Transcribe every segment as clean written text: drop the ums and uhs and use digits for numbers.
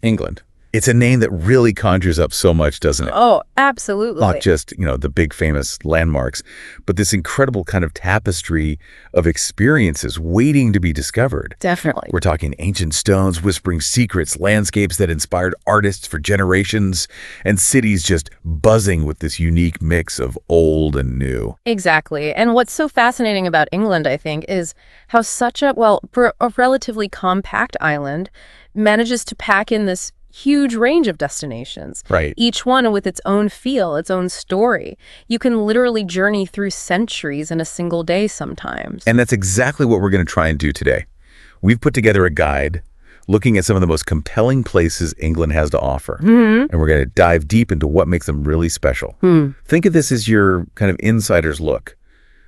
England. It's a name that really conjures up so much, doesn't it? Oh, absolutely. Not just, the big famous landmarks, but this incredible kind of tapestry of experiences waiting to be discovered. Definitely. We're talking ancient stones whispering secrets, landscapes that inspired artists for generations, and cities just buzzing with this unique mix of old and new. Exactly. And what's so fascinating about England, I think, is how for a relatively compact island, manages to pack in this huge range of destinations. Right. Each one with its own feel, its own story. You can literally journey through centuries in a single day sometimes. And that's exactly what we're going to try and do today. We've put together a guide looking at some of the most compelling places England has to offer. And we're going to dive deep into what makes them really special. Think of this as your kind of insider's look.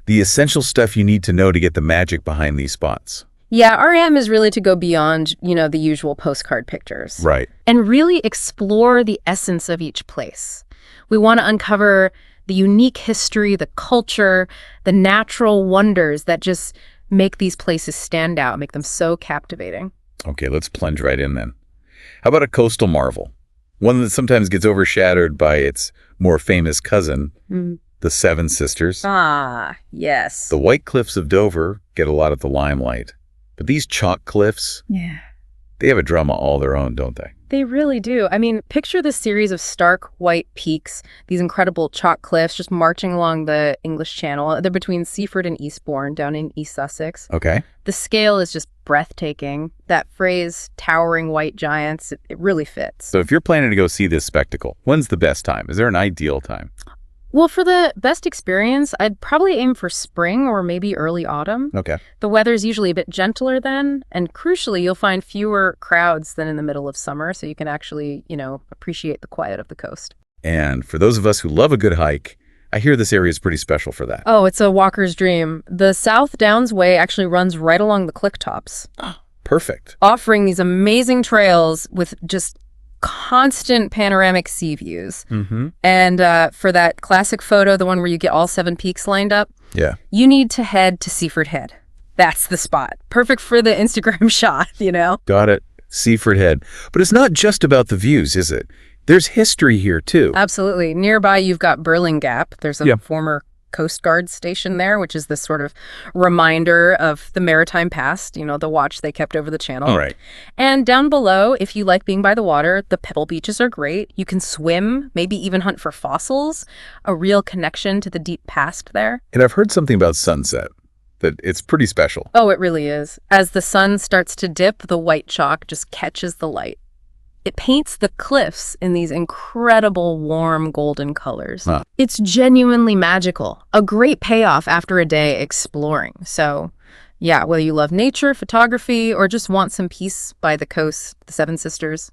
The essential stuff you need to know to get the magic behind these spots. Yeah, our aim is really to go beyond, the usual postcard pictures. Right. And really explore the essence of each place. We want to uncover the unique history, the culture, the natural wonders that just make these places stand out, make them so captivating. Okay, let's plunge right in then. How about a coastal marvel? One that sometimes gets overshadowed by its more famous cousin, the Seven Sisters. Ah, yes. The White Cliffs of Dover get a lot of the limelight. But these chalk cliffs, they have a drama all their own, don't they? They really do. I mean, picture this series of stark white peaks, these incredible chalk cliffs just marching along the English Channel. They're between Seaford and Eastbourne, down in East Sussex. Okay. The scale is just breathtaking. That phrase, towering white giants, it really fits. So if you're planning to go see this spectacle, when's the best time? Is there an ideal time? Well, for the best experience, I'd probably aim for spring or maybe early autumn. Okay. The weather's usually a bit gentler then, and crucially, you'll find fewer crowds than in the middle of summer, so you can actually, appreciate the quiet of the coast. And for those of us who love a good hike, I hear this area is pretty special for that. Oh, it's a walker's dream. The South Downs Way actually runs right along the cliff tops. Perfect. Offering these amazing trails with just constant panoramic sea views. And for that classic photo, the one where you get all 7 peaks lined up, you need to head to Seaford Head. That's the spot. Perfect for the Instagram shot, Got it. Seaford Head. But it's not just about the views, is it? There's history here, too. Absolutely. Nearby, you've got Burling Gap. There's a former Coast Guard station there, which is this sort of reminder of the maritime past, the watch they kept over the channel. All right. And down below, if you like being by the water, the pebble beaches are great. You can swim, maybe even hunt for fossils, a real connection to the deep past there. And I've heard something about sunset, that it's pretty special. Oh, it really is. As the sun starts to dip, the white chalk just catches the light. It paints the cliffs in these incredible warm golden colors. It's genuinely magical. A great payoff after a day exploring. So, yeah, whether you love nature, photography, or just want some peace by the coast, the Seven Sisters,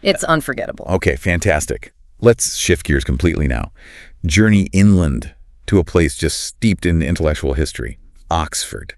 it's unforgettable. Okay, fantastic. Let's shift gears completely now. Journey inland to a place just steeped in intellectual history, Oxford.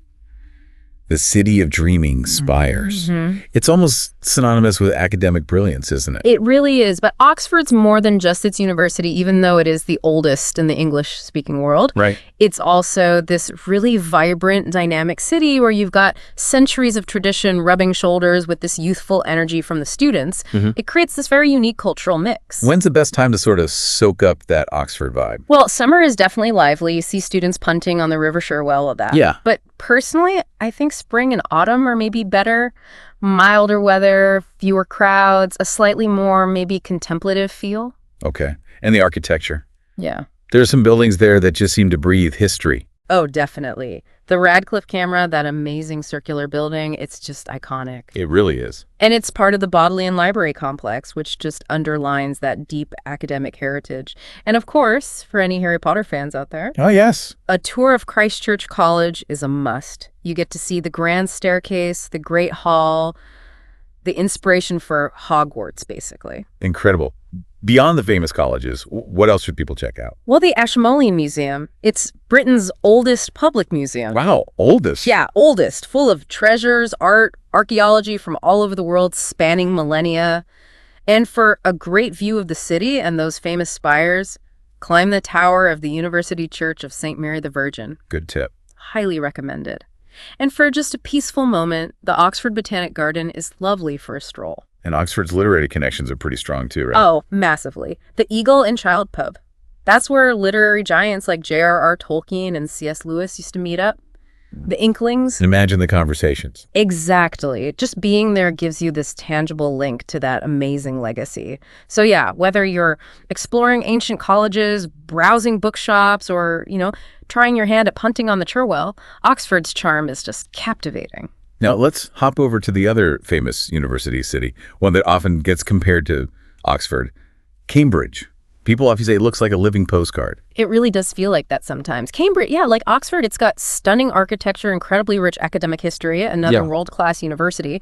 The city of dreaming spires. It's almost synonymous with academic brilliance, isn't it? It really is. But Oxford's more than just its university, even though it is the oldest in the English-speaking world. Right. It's also this really vibrant, dynamic city where you've got centuries of tradition rubbing shoulders with this youthful energy from the students. It creates this very unique cultural mix. When's the best time to sort of soak up that Oxford vibe? Well, summer is definitely lively. You see students punting on the river shore, all of that. Yeah. But personally, I think spring and autumn are maybe better. Milder weather, fewer crowds, a slightly more maybe contemplative feel. Okay. And the architecture. Yeah. There's some buildings there that just seem to breathe history. Oh, definitely. The Radcliffe Camera, that amazing circular building, it's just iconic. It really is. And it's part of the Bodleian Library Complex, which just underlines that deep academic heritage. And of course, for any Harry Potter fans out there, Oh, yes. a tour of Christ Church College is a must. You get to see the grand staircase, the Great Hall, the inspiration for Hogwarts, basically. Incredible. Beyond the famous colleges, what else should people check out? Well, the Ashmolean Museum. It's Britain's oldest public museum. Wow, oldest. Yeah, oldest, full of treasures, art, archaeology from all over the world, spanning millennia. And for a great view of the city and those famous spires, climb the tower of the University Church of St. Mary the Virgin. Good tip. Highly recommended. And for just a peaceful moment, the Oxford Botanic Garden is lovely for a stroll. And Oxford's literary connections are pretty strong too, right? Oh, massively. The Eagle and Child Pub. That's where literary giants like J.R.R. Tolkien and C.S. Lewis used to meet up. The Inklings. Imagine the conversations. Exactly. Just being there gives you this tangible link to that amazing legacy. So yeah, whether you're exploring ancient colleges, browsing bookshops, or, trying your hand at punting on the Cherwell, Oxford's charm is just captivating. Now, let's hop over to the other famous university city, one that often gets compared to Oxford, Cambridge. People often say it looks like a living postcard. It really does feel like that sometimes. Cambridge, yeah, like Oxford, it's got stunning architecture, incredibly rich academic history, another world-class university.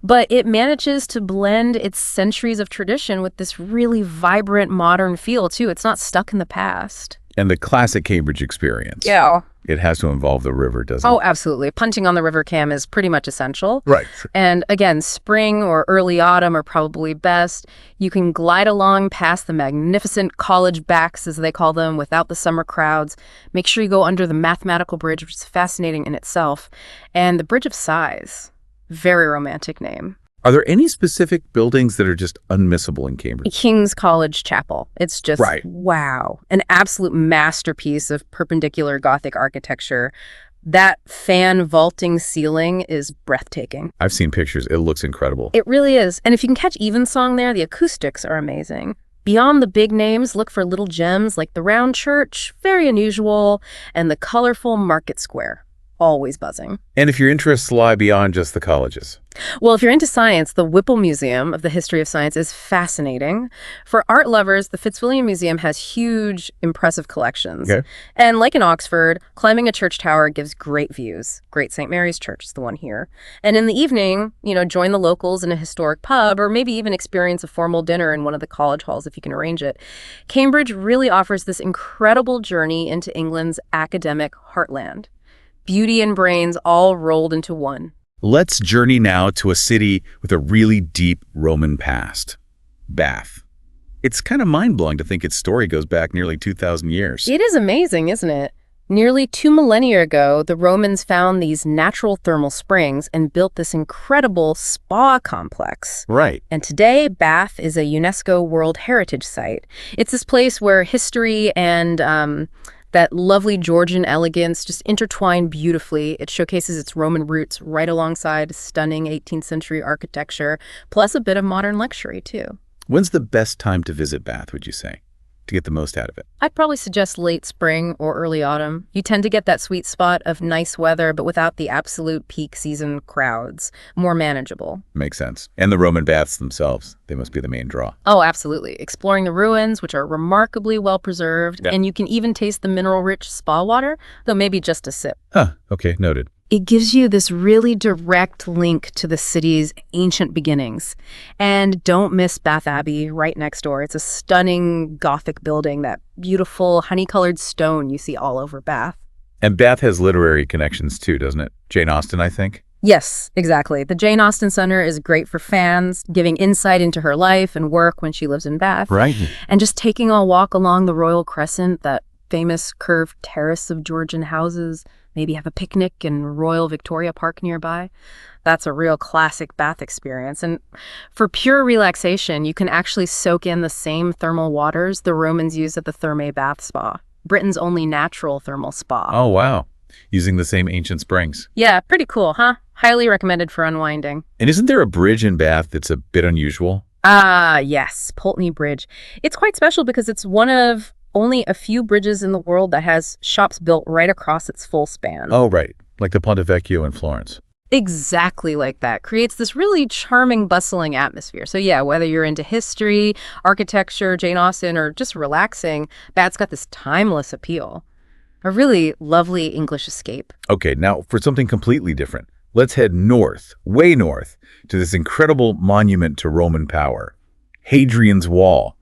But it manages to blend its centuries of tradition with this really vibrant modern feel, too. It's not stuck in the past. And the classic Cambridge experience. Yeah. It has to involve the river, doesn't it? Oh, absolutely. Punting on the River Cam is pretty much essential. Right. And again, spring or early autumn are probably best. You can glide along past the magnificent college backs, as they call them, without the summer crowds. Make sure you go under the Mathematical Bridge, which is fascinating in itself. And the Bridge of Sighs, very romantic name. Are there any specific buildings that are just unmissable in Cambridge? King's College Chapel. It's just, wow, an absolute masterpiece of perpendicular Gothic architecture. That fan vaulting ceiling is breathtaking. I've seen pictures. It looks incredible. It really is. And if you can catch Evensong there, the acoustics are amazing. Beyond the big names, look for little gems like the Round Church, very unusual, and the colorful Market Square. Always buzzing. And if your interests lie beyond just the colleges? Well, if you're into science, the Whipple Museum of the History of Science is fascinating. For art lovers, the Fitzwilliam Museum has huge, impressive collections. Okay. And like in Oxford, climbing a church tower gives great views. Great St. Mary's Church is the one here. And in the evening, join the locals in a historic pub, or maybe even experience a formal dinner in one of the college halls if you can arrange it. Cambridge really offers this incredible journey into England's academic heartland. Beauty and brains all rolled into one. Let's journey now to a city with a really deep Roman past, Bath. It's kind of mind-blowing to think its story goes back nearly 2,000 years. It is amazing, isn't it? Nearly 2 millennia ago, the Romans found these natural thermal springs and built this incredible spa complex. Right. And today, Bath is a UNESCO World Heritage Site. It's this place where history and that lovely Georgian elegance just intertwine beautifully. It showcases its Roman roots right alongside stunning 18th century architecture, plus a bit of modern luxury, too. When's the best time to visit Bath, would you say, to get the most out of it? I'd probably suggest late spring or early autumn. You tend to get that sweet spot of nice weather, but without the absolute peak season crowds. More manageable. Makes sense. And the Roman baths themselves, they must be the main draw. Oh, absolutely. Exploring the ruins, which are remarkably well preserved, and you can even taste the mineral-rich spa water, though maybe just a sip. Huh, okay, noted. It gives you this really direct link to the city's ancient beginnings. And don't miss Bath Abbey right next door. It's a stunning Gothic building, that beautiful honey-colored stone you see all over Bath. And Bath has literary connections too, doesn't it? Jane Austen, I think? Yes, exactly. The Jane Austen Center is great for fans, giving insight into her life and work when she lives in Bath. Right. And just taking a walk along the Royal Crescent, that famous curved terrace of Georgian houses, maybe have a picnic in Royal Victoria Park nearby. That's a real classic Bath experience. And for pure relaxation, you can actually soak in the same thermal waters the Romans used at the Thermae Bath Spa, Britain's only natural thermal spa. Oh, wow. Using the same ancient springs. Yeah, pretty cool, huh? Highly recommended for unwinding. And isn't there a bridge in Bath that's a bit unusual? Yes, Pulteney Bridge. It's quite special because it's one of only a few bridges in the world that has shops built right across its full span. Oh, right. Like the Ponte Vecchio in Florence. Exactly like that. Creates this really charming, bustling atmosphere. So yeah, whether you're into history, architecture, Jane Austen, or just relaxing, Bath's got this timeless appeal. A really lovely English escape. Okay, now for something completely different, let's head north, way north, to this incredible monument to Roman power, Hadrian's Wall.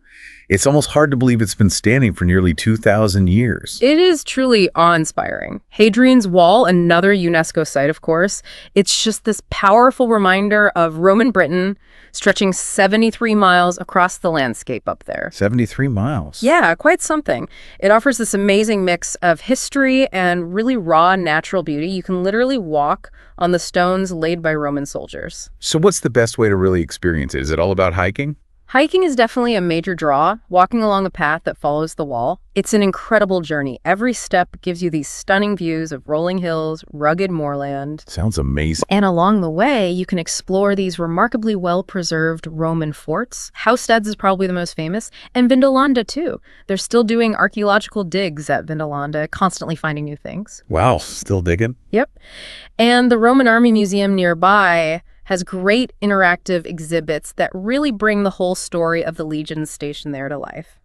It's almost hard to believe it's been standing for nearly 2,000 years. It is truly awe-inspiring. Hadrian's Wall, another UNESCO site, of course. It's just this powerful reminder of Roman Britain stretching 73 miles across the landscape up there. 73 miles? Yeah, quite something. It offers this amazing mix of history and really raw natural beauty. You can literally walk on the stones laid by Roman soldiers. So what's the best way to really experience it? Is it all about hiking? Hiking is definitely a major draw, walking along a path that follows the wall. It's an incredible journey. Every step gives you these stunning views of rolling hills, rugged moorland. Sounds amazing. And along the way, you can explore these remarkably well-preserved Roman forts. Housesteads is probably the most famous, and Vindolanda too. They're still doing archaeological digs at Vindolanda, constantly finding new things. Wow, still digging? Yep. And the Roman Army Museum nearby has great interactive exhibits that really bring the whole story of the legions stationed there to life.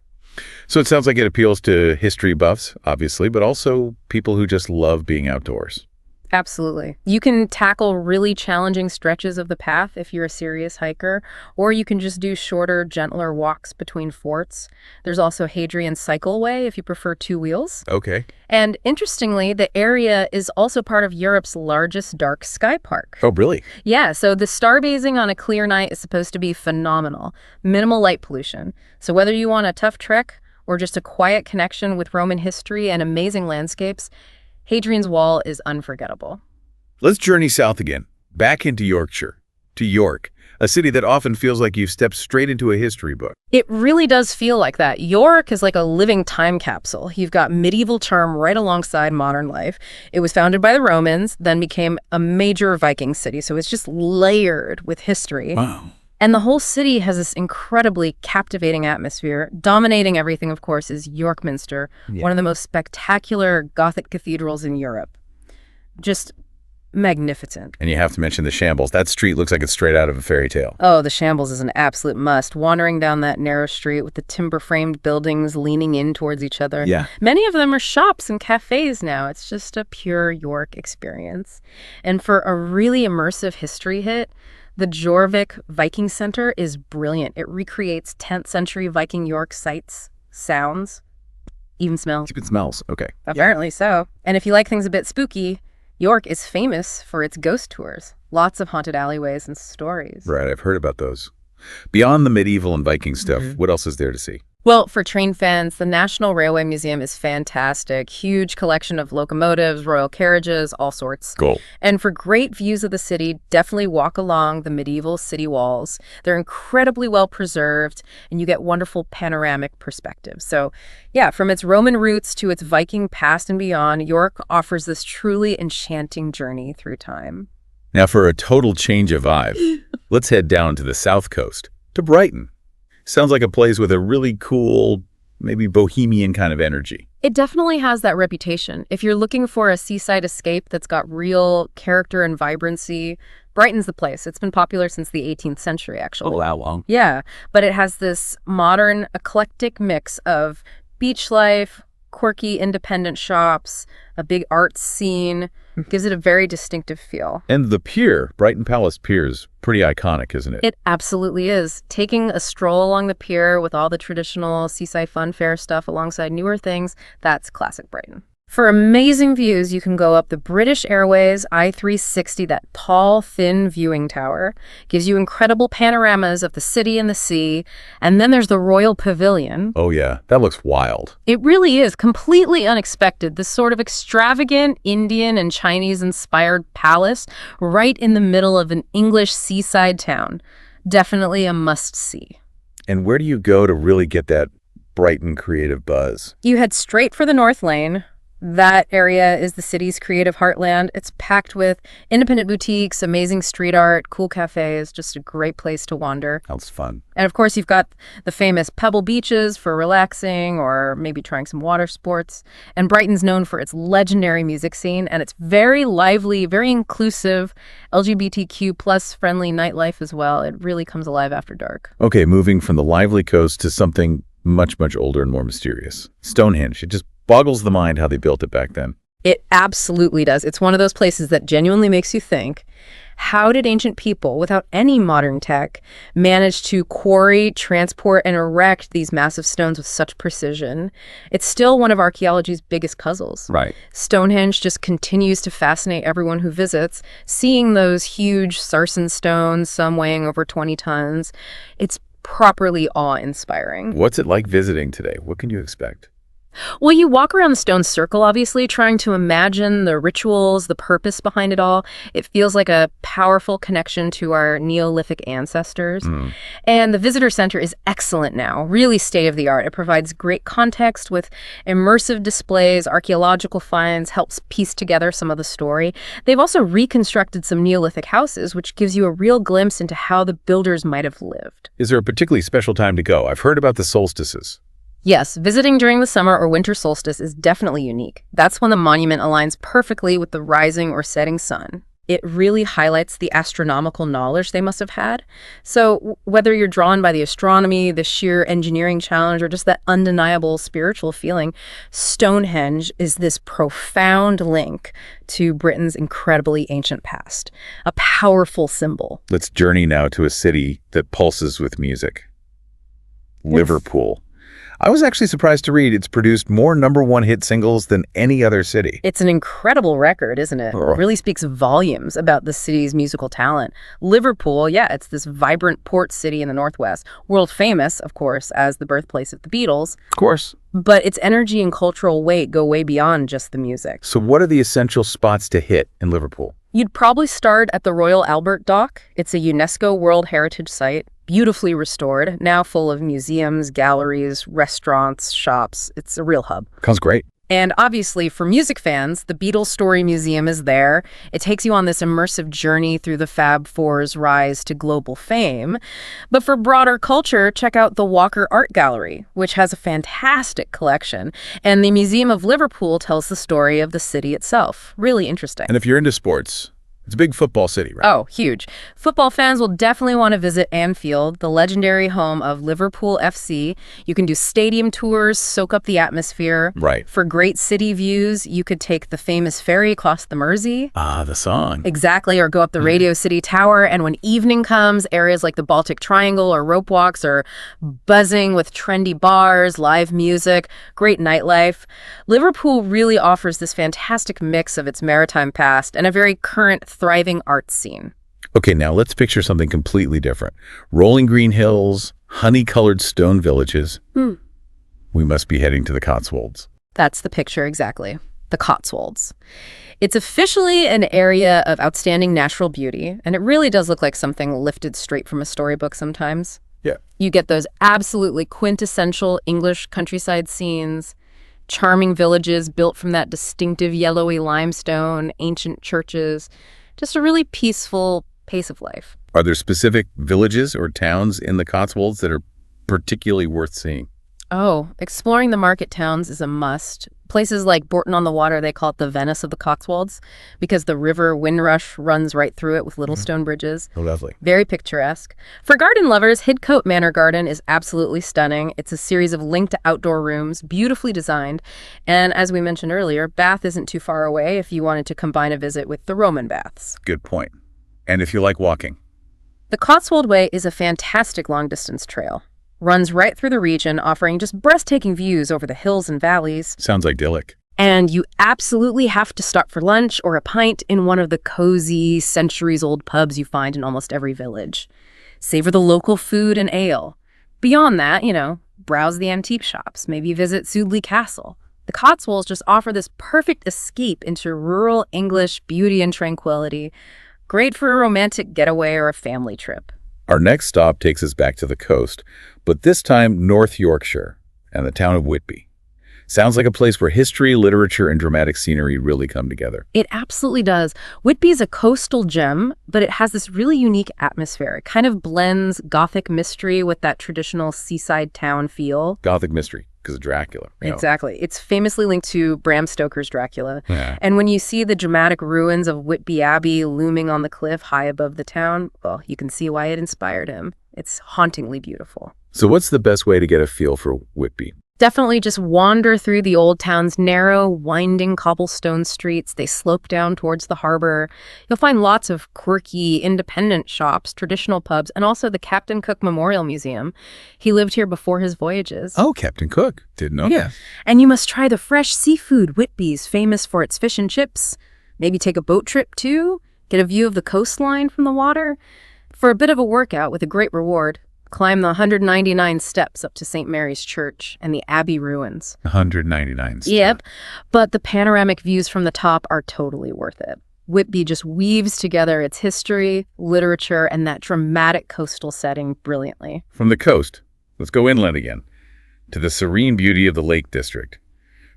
So it sounds like it appeals to history buffs, obviously, but also people who just love being outdoors. Absolutely. You can tackle really challenging stretches of the path if you're a serious hiker, or you can just do shorter, gentler walks between forts. There's also Hadrian Cycleway if you prefer two wheels. Okay. And interestingly, the area is also part of Europe's largest dark sky park. Oh, really? Yeah, so the starbazing on a clear night is supposed to be phenomenal. Minimal light pollution. So whether you want a tough trek or just a quiet connection with Roman history and amazing landscapes, Hadrian's Wall is unforgettable. Let's journey south again, back into Yorkshire, to York, a city that often feels like you've stepped straight into a history book. It really does feel like that. York is like a living time capsule. You've got medieval charm right alongside modern life. It was founded by the Romans, then became a major Viking city, so it's just layered with history. Wow. And the whole city has this incredibly captivating atmosphere. Dominating everything, of course, is York Minster, one of the most spectacular Gothic cathedrals in Europe. Just magnificent. And you have to mention the Shambles. That street looks like it's straight out of a fairy tale. Oh, the Shambles is an absolute must. Wandering down that narrow street with the timber-framed buildings leaning in towards each other. Yeah. Many of them are shops and cafes now. It's just a pure York experience. And for a really immersive history hit, the Jorvik Viking Center is brilliant. It recreates 10th century Viking York sights, sounds, even smells. Even smells, okay. Apparently so. And if you like things a bit spooky, York is famous for its ghost tours. Lots of haunted alleyways and stories. Right, I've heard about those. Beyond the medieval and Viking stuff, what else is there to see? Well, for train fans, the National Railway Museum is fantastic. Huge collection of locomotives, royal carriages, all sorts. Cool. And for great views of the city, definitely walk along the medieval city walls. They're incredibly well preserved, and you get wonderful panoramic perspectives. So, yeah, from its Roman roots to its Viking past and beyond, York offers this truly enchanting journey through time. Now, for a total change of vibe, let's head down to the south coast, to Brighton. Sounds like a place with a really cool, maybe bohemian kind of energy. It definitely has that reputation. If you're looking for a seaside escape that's got real character and vibrancy, Brighton's the place. It's been popular since the 18th century, actually. Oh, how long? Yeah, but it has this modern, eclectic mix of beach life, quirky independent shops, a big art scene. Gives it a very distinctive feel. And the pier, Brighton Palace Pier, is pretty iconic, isn't it? It absolutely is. Taking a stroll along the pier with all the traditional seaside fun fair stuff alongside newer things, that's classic Brighton. For amazing views, you can go up the British Airways I-360, that tall, thin viewing tower. Gives you incredible panoramas of the city and the sea. And then there's the Royal Pavilion. Oh, yeah. That looks wild. It really is. Completely unexpected. This sort of extravagant Indian and Chinese-inspired palace right in the middle of an English seaside town. Definitely a must-see. And where do you go to really get that Brighton creative buzz? You head straight for the North Lane. That area is the city's creative heartland. It's packed with independent boutiques, amazing street art, cool cafes, just a great place to wander. Sounds fun. And of course, you've got the famous Pebble Beaches for relaxing or maybe trying some water sports. And Brighton's known for its legendary music scene, and it's very lively, very inclusive, LGBTQ plus friendly nightlife as well. It really comes alive after dark. Okay, moving from the lively coast to something much, much older and more mysterious. Stonehenge. It just boggles the mind how they built it back then. It absolutely does. It's one of those places that genuinely makes you think. How did ancient people, without any modern tech, manage to quarry, transport, and erect these massive stones with such precision? It's still one of archaeology's biggest puzzles. Right. Stonehenge just continues to fascinate everyone who visits. Seeing those huge sarsen stones, some weighing over 20 tons, it's properly awe-inspiring. What's it like visiting today? What can you expect? Well, you walk around the stone circle, obviously, trying to imagine the rituals, the purpose behind it all. It feels like a powerful connection to our Neolithic ancestors. And the visitor center is excellent now, really state-of-the-art. It provides great context with immersive displays, archaeological finds, helps piece together some of the story. They've also reconstructed some Neolithic houses, which gives you a real glimpse into how the builders might have lived. Is there a particularly special time to go? I've heard about the solstices. Yes, visiting during the summer or winter solstice is definitely unique. That's when the monument aligns perfectly with the rising or setting sun. It really highlights the astronomical knowledge they must have had. So whether you're drawn by the astronomy, the sheer engineering challenge, or just that undeniable spiritual feeling, Stonehenge is this profound link to Britain's incredibly ancient past, a powerful symbol. Let's journey now to a city that pulses with music. Liverpool. I was actually surprised to read it's produced more #1 hit singles than any other city. It's an incredible record, isn't it? It really speaks volumes about the city's musical talent. Liverpool, yeah, it's this vibrant port city in the Northwest, world famous, of course, as the birthplace of the Beatles. Of course. But its energy and cultural weight go way beyond just the music. So what are the essential spots to hit in Liverpool? You'd probably start at the Royal Albert Dock. It's a UNESCO World Heritage Site, beautifully restored, now full of museums, galleries, restaurants, shops. It's a real hub. Sounds great. And obviously, for music fans, the Beatles Story Museum is there. It takes you on this immersive journey through the Fab Four's rise to global fame. But for broader culture, check out the Walker Art Gallery, which has a fantastic collection. And the Museum of Liverpool tells the story of the city itself. Really interesting. And if you're into sports, it's a big football city, right? Oh, huge. Football fans will definitely want to visit Anfield, the legendary home of Liverpool FC. You can do stadium tours, soak up the atmosphere. Right. For great city views, you could take the famous ferry across the Mersey. Ah, the song. Exactly, or go up the Radio City Tower. And when evening comes, areas like the Baltic Triangle or rope walks are buzzing with trendy bars, live music, great nightlife. Liverpool really offers this fantastic mix of its maritime past and a very current, thriving arts scene. Okay, now let's picture something completely different. Rolling green hills, honey-colored stone villages. We must be heading to the Cotswolds. That's the picture, exactly. The Cotswolds. It's officially an area of outstanding natural beauty, and it really does look like something lifted straight from a storybook sometimes. Yeah. You get those absolutely quintessential English countryside scenes, charming villages built from that distinctive yellowy limestone, ancient churches, just a really peaceful pace of life. Are there specific villages or towns in the Cotswolds that are particularly worth seeing? Oh, exploring the market towns is a must. Places like Bourton-on-the-Water, they call it the Venice of the Cotswolds because the river Windrush runs right through it with little stone bridges. Oh, lovely. Very picturesque. For garden lovers, Hidcote Manor Garden is absolutely stunning. It's a series of linked outdoor rooms, beautifully designed. And as we mentioned earlier, Bath isn't too far away if you wanted to combine a visit with the Roman baths. Good point. And if you like walking? The Cotswold Way is a fantastic long-distance trail. Runs right through the region, offering just breathtaking views over the hills and valleys. Sounds idyllic. And you absolutely have to stop for lunch or a pint in one of the cozy, centuries-old pubs you find in almost every village. Savor the local food and ale. Beyond that, browse the antique shops, maybe visit Sudeley Castle. The Cotswolds just offer this perfect escape into rural English beauty and tranquility. Great for a romantic getaway or a family trip. Our next stop takes us back to the coast, but this time North Yorkshire and the town of Whitby. Sounds like a place where history, literature, and dramatic scenery really come together. It absolutely does. Whitby is a coastal gem, but it has this really unique atmosphere. It kind of blends Gothic mystery with that traditional seaside town feel. Gothic mystery, because of Dracula. Exactly. It's famously linked to Bram Stoker's Dracula. Yeah. And when you see the dramatic ruins of Whitby Abbey looming on the cliff high above the town, well, you can see why it inspired him. It's hauntingly beautiful. So what's the best way to get a feel for Whitby? Definitely just wander through the old town's narrow, winding cobblestone streets. They slope down towards the harbor. You'll find lots of quirky, independent shops, traditional pubs, and also the Captain Cook Memorial Museum. He lived here before his voyages. Oh, Captain Cook. Didn't know that. And you must try the fresh seafood. Whitby's famous for its fish and chips. Maybe take a boat trip, too. Get a view of the coastline from the water. For a bit of a workout with a great reward, climb the 199 steps up to St. Mary's Church and the Abbey ruins. 199 steps. Yep, but the panoramic views from the top are totally worth it. Whitby just weaves together its history, literature, and that dramatic coastal setting brilliantly. From the coast, let's go inland again, to the serene beauty of the Lake District.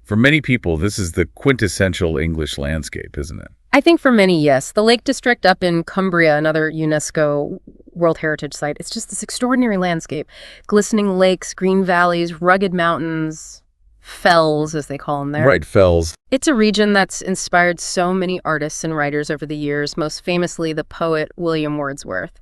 For many people, this is the quintessential English landscape, isn't it? I think for many, yes. The Lake District up in Cumbria, another UNESCO World Heritage Site, it's just this extraordinary landscape. Glistening lakes, green valleys, rugged mountains, fells, as they call them there. Right, fells. It's a region that's inspired so many artists and writers over the years, most famously the poet William Wordsworth.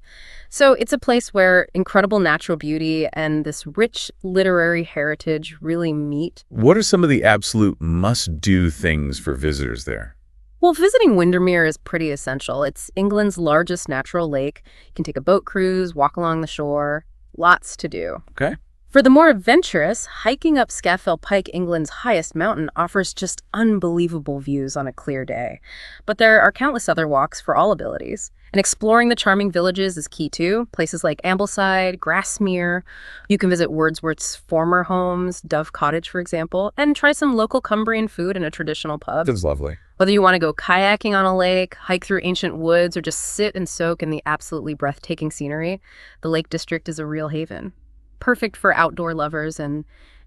So it's a place where incredible natural beauty and this rich literary heritage really meet. What are some of the absolute must-do things for visitors there? Well, visiting Windermere is pretty essential. It's England's largest natural lake. You can take a boat cruise, walk along the shore. Lots to do. Okay. For the more adventurous, hiking up Scafell Pike, England's highest mountain, offers just unbelievable views on a clear day. But there are countless other walks for all abilities. And exploring the charming villages is key too. Places like Ambleside, Grasmere. You can visit Wordsworth's former homes, Dove Cottage, for example, and try some local Cumbrian food in a traditional pub. That's lovely. Whether you want to go kayaking on a lake, hike through ancient woods, or just sit and soak in the absolutely breathtaking scenery, the Lake District is a real haven. Perfect for outdoor lovers and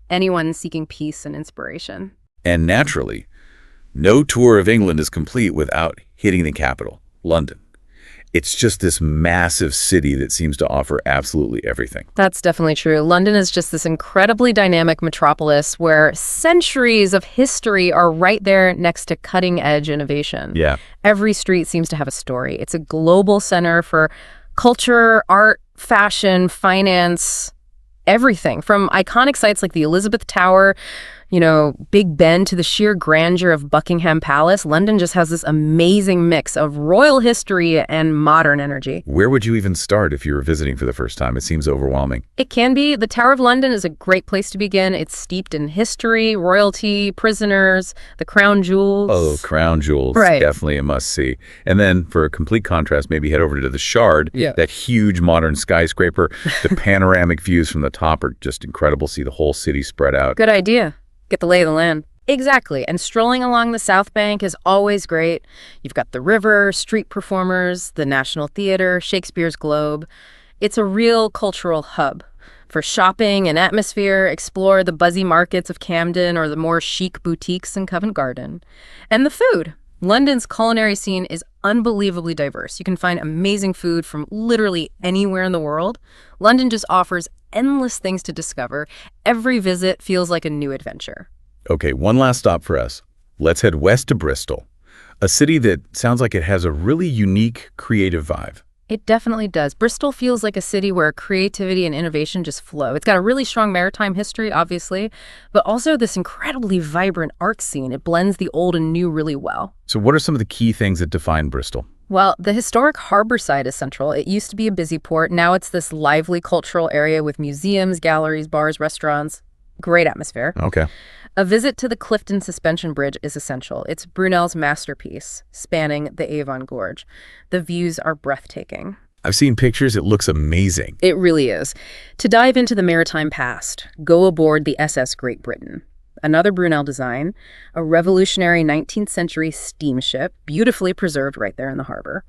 anyone seeking peace and inspiration. And naturally, no tour of England is complete without hitting the capital, London. It's just this massive city that seems to offer absolutely everything. That's definitely true. London is just this incredibly dynamic metropolis where centuries of history are right there next to cutting-edge innovation. Yeah. Every street seems to have a story. It's a global center for culture, art, fashion, finance, everything. From iconic sites like the Elizabeth Tower, Big Ben, to the sheer grandeur of Buckingham Palace, London just has this amazing mix of royal history and modern energy. Where would you even start if you were visiting for the first time? It seems overwhelming. It can be. The Tower of London is a great place to begin. It's steeped in history, royalty, prisoners, the crown jewels. Oh, crown jewels. Right. Definitely a must-see. And then, for a complete contrast, maybe head over to the Shard, Yeah. that huge modern skyscraper. The panoramic views from the top are just incredible. See the whole city spread out. Good idea. Get the lay of the land. Exactly. And strolling along the South Bank is always great. You've got the river, street performers, the National Theatre, Shakespeare's Globe. It's a real cultural hub. For shopping and atmosphere, explore the buzzy markets of Camden or the more chic boutiques in Covent Garden. And the food. London's culinary scene is unbelievably diverse. You can find amazing food from literally anywhere in the world. London just offers endless things to discover. Every visit feels like a new adventure. Okay, one last stop for us. Let's head west to Bristol, a city that sounds like it has a really unique, creative vibe. It definitely does. Bristol feels like a city where creativity and innovation just flow. It's got a really strong maritime history, obviously, but also this incredibly vibrant art scene. It blends the old and new really well. So what are some of the key things that define Bristol? Well, the historic harbor side is central. It used to be a busy port. Now it's this lively cultural area with museums, galleries, bars, restaurants. Great atmosphere. Okay. A visit to the Clifton Suspension Bridge is essential. It's Brunel's masterpiece, spanning the Avon Gorge. The views are breathtaking. I've seen pictures. It looks amazing. It really is. To dive into the maritime past, go aboard the SS Great Britain. Another Brunel design, a revolutionary 19th century steamship, beautifully preserved right there in the harbor.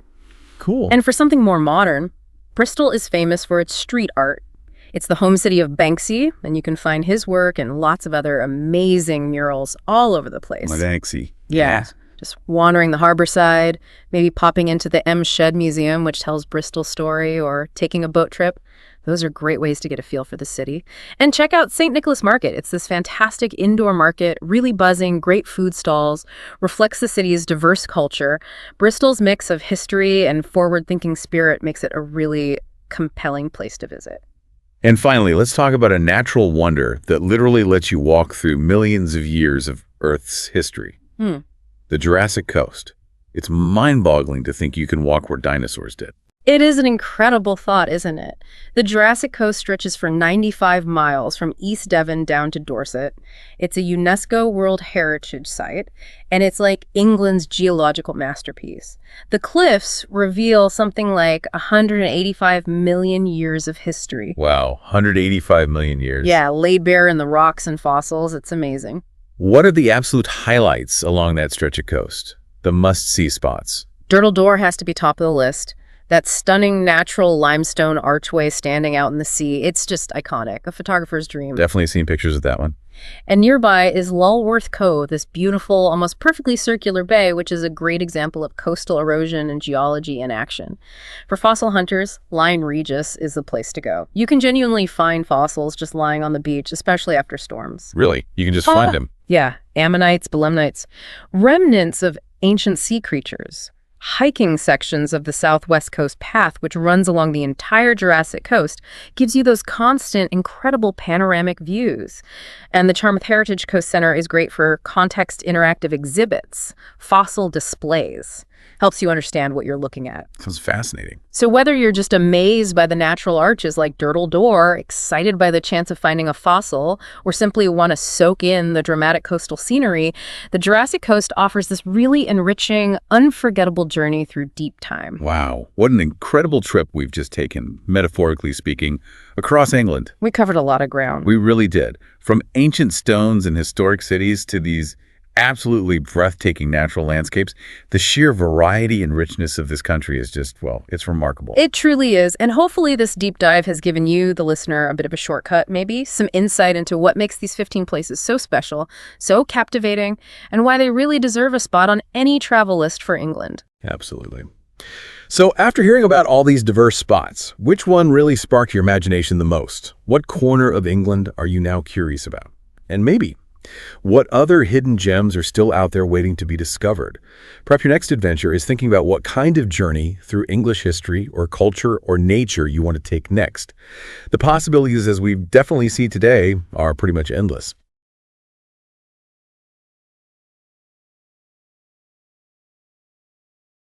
Cool. And for something more modern, Bristol is famous for its street art. It's the home city of Banksy, and you can find his work and lots of other amazing murals all over the place. Banksy. Yeah. Just wandering the harbor side, maybe popping into the M. Shedd Museum, which tells Bristol's story, or taking a boat trip. Those are great ways to get a feel for the city. And check out St. Nicholas Market. It's this fantastic indoor market, really buzzing, great food stalls, reflects the city's diverse culture. Bristol's mix of history and forward-thinking spirit makes it a really compelling place to visit. And finally, let's talk about a natural wonder that literally lets you walk through millions of years of Earth's history. The Jurassic Coast. It's mind-boggling to think you can walk where dinosaurs did. It is an incredible thought, isn't it? The Jurassic Coast stretches for 95 miles from East Devon down to Dorset. It's a UNESCO World Heritage Site, and it's like England's geological masterpiece. The cliffs reveal something like 185 million years of history. Wow, 185 million years. Yeah, laid bare in the rocks and fossils. It's amazing. What are the absolute highlights along that stretch of coast? The must-see spots. Durdle Door has to be top of the list. That stunning natural limestone archway standing out in the sea, it's just iconic, a photographer's dream. Definitely seen pictures of that one. And nearby is Lulworth Cove, this beautiful, almost perfectly circular bay, which is a great example of coastal erosion and geology in action. For fossil hunters, Lyme Regis is the place to go. You can genuinely find fossils just lying on the beach, especially after storms. Really? You can just find them? Yeah, ammonites, belemnites, remnants of ancient sea creatures. Hiking sections of the Southwest Coast Path, which runs along the entire Jurassic Coast, gives you those constant, incredible panoramic views. And the Charmouth Heritage Coast Center is great for context interactive exhibits, fossil displays. Helps you understand what you're looking at. Sounds fascinating. So whether you're just amazed by the natural arches like Durdle Door, excited by the chance of finding a fossil, or simply want to soak in the dramatic coastal scenery, the Jurassic Coast offers this really enriching, unforgettable journey through deep time. Wow, what an incredible trip we've just taken, metaphorically speaking, across England. We covered a lot of ground. We really did. From ancient stones and historic cities to these absolutely breathtaking natural landscapes, the sheer variety and richness of this country is just, well, it's remarkable. It truly is. And hopefully this deep dive has given you, the listener, a bit of a shortcut, maybe some insight into what makes these 15 places so special, so captivating, and why they really deserve a spot on any travel list for England. Absolutely. So after hearing about all these diverse spots, which one really sparked your imagination the most? What corner of England are you now curious about? And maybe, what other hidden gems are still out there waiting to be discovered? Perhaps your next adventure is thinking about what kind of journey through English history or culture or nature you want to take next. The possibilities, as we definitely see today, are pretty much endless.